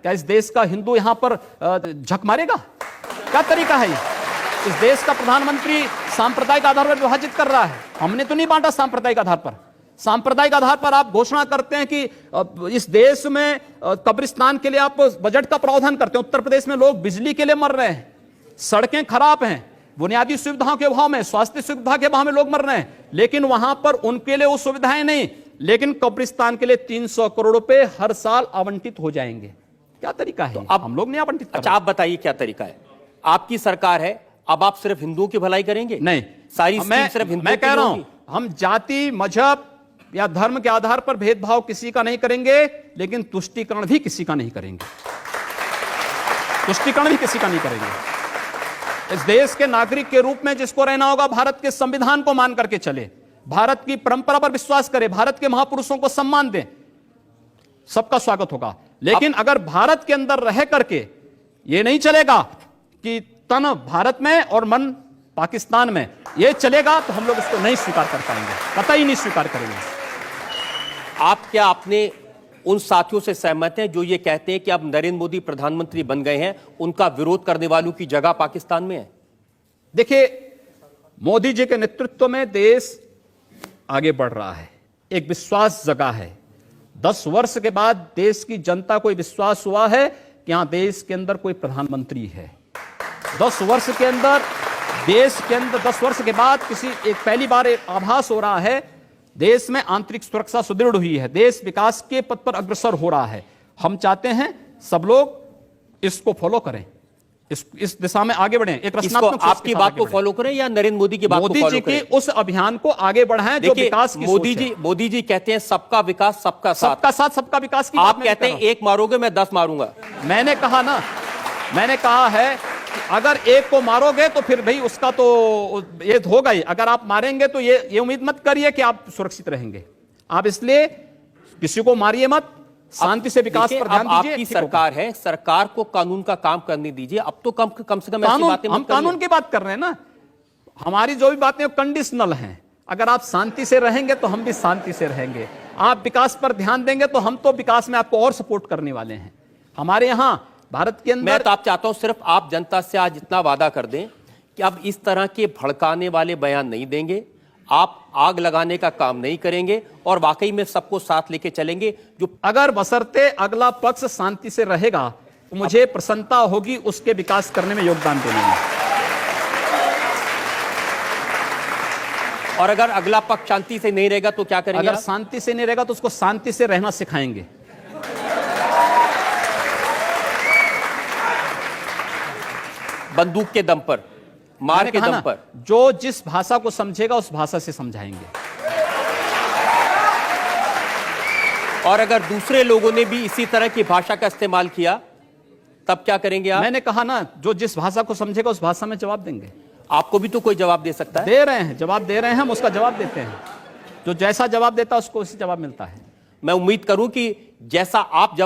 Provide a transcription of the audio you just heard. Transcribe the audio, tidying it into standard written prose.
क्या इस देश का हिंदू यहां पर झक मारेगा? क्या तरीका है ये? इस देश का प्रधानमंत्री सांप्रदायिक आधार पर विभाजित कर रहा है। हमने तो नहीं बांटा सांप्रदायिक आधार पर। सांप्रदायिक आधार पर आप घोषणा करते हैं कि इस देश में कब्रिस्तान के लिए आप बजट का प्रावधान करते हैं। उत्तर प्रदेश में लोग बिजली के लिए मर रहे हैं, सड़कें खराब हैं, बुनियादी सुविधाओं के अभाव में, स्वास्थ्य सुविधा के अभाव में लोग मर रहे हैं, लेकिन वहां पर उनके लिए वो सुविधाएं नहीं, लेकिन कब्रिस्तान के लिए 300 करोड़ रुपए हर साल आवंटित हो जाएंगे। क्या तरीका है? तो अब हम लोग नहीं आवंटित। अच्छा, आप बताइए क्या तरीका है? आपकी सरकार है, अब आप सिर्फ हिंदुओं की भलाई करेंगे? नहीं, सारी सिर्फ हिंदुओं। मैं कह रहा हूं, हम जाति, मजहब या धर्म के आधार पर भेदभाव किसी का नहीं करेंगे, लेकिन तुष्टीकरण भी किसी का नहीं करेंगे। तुष्टीकरण भी किसी का नहीं करेंगे। इस देश के नागरिक के रूप में जिसको रहना होगा, भारत के संविधान को मान करके चले, भारत की परंपरा पर विश्वास करे, भारत के महापुरुषों को सम्मान दें, सबका स्वागत होगा। लेकिन अगर भारत के अंदर रह करके यह नहीं चलेगा कि तन भारत में और मन पाकिस्तान में, यह चलेगा तो हम लोग इसको नहीं स्वीकार कर पाएंगे, कतई नहीं स्वीकार करेंगे। आपने उन साथियों से सहमत हैं जो ये कहते हैं कि अब नरेंद्र मोदी प्रधानमंत्री बन गए हैं, उनका विरोध करने वालों की जगह पाकिस्तान में है? देखिए, मोदी जी के नेतृत्व में देश आगे बढ़ रहा है, एक विश्वास जगा है। 10 वर्ष के बाद देश की जनता को विश्वास हुआ है कि यहां देश के अंदर कोई प्रधानमंत्री है। 10 वर्ष के अंदर देश के अंदर 10 वर्ष के बाद एक पहली बार आभास हो रहा है, देश में आंतरिक सुरक्षा सुदृढ़ हुई है, देश विकास के पथ पर अग्रसर हो रहा है। हम चाहते हैं सब लोग इसको फॉलो करें, इस दिशा में आगे बढ़ें। एक रचनात्मक आपकी बात को फॉलो करें या नरेंद्र मोदी की बात को फॉलो करें? मोदी जी के उस अभियान को आगे बढ़ाएं जो विकास की सोच है। मोदी जी कहते हैं सबका विकास सबका साथ, सबका साथ सबका विकास की। आप कहते हैं एक मारोगे मैं 10 मारूंगा। मैंने कहा है कि अगर एक को मारोगे तो फिर भाई उसका तो ये होगा ही, अगर आप मारेंगे तो ये उम्मीद मत करिए कि आप सुरक्षित रहेंगे। आप इसलिए किसी को मारिए मत, शांति से विकास पर ध्यान दीजिए। आपकी सरकार है, सरकार को कानून का काम करने दीजिए। अब तो कम से कम ऐसी बातें हम कानून की बात कर रहे हैं ना। हमारी जो भी बातें कंडीशनल हैं। अगर आप शांति से रहेंगे तो हम भी शांति से रहेंगे, आप विकास पर ध्यान देंगे तो हम तो विकास में आपको और सपोर्ट करने वाले हैं। हमारे यहां भारत के अंदर मैं तो आप चाहता हूं सिर्फ आप जनता से आज इतना वादा कर दें कि अब इस तरह के भड़काने वाले बयान नहीं देंगे, आप आग लगाने का काम नहीं करेंगे और वाकई में सबको साथ लेके चलेंगे। जो अगर बशर्ते अगला पक्ष शांति से रहेगा तो मुझे प्रसन्नता होगी उसके विकास करने में योगदान देने में। और अगर अगला पक्ष शांति से नहीं रहेगा तो क्या करेंगे? अगर शांति से नहीं रहेगा तो उसको शांति से रहना सिखाएंगे। बंदूक के दम पर, मार के दम पर, जो जिस भाषा को समझेगा उस भाषा से समझाएंगे। और अगर दूसरे लोगों ने भी इसी तरह की भाषा का इस्तेमाल किया तब क्या करेंगे आप? मैंने कहा ना, जो जिस भाषा को समझेगा उस भाषा में जवाब देंगे। आपको भी तो कोई जवाब दे सकता है। दे रहे हैं, जवाब दे रहे हैं, हम उसका जवाब देते हैं। जो जैसा जवाब देता है उसको उसी जवाब मिलता है। मैं उम्मीद करूं कि जैसा आप जवाब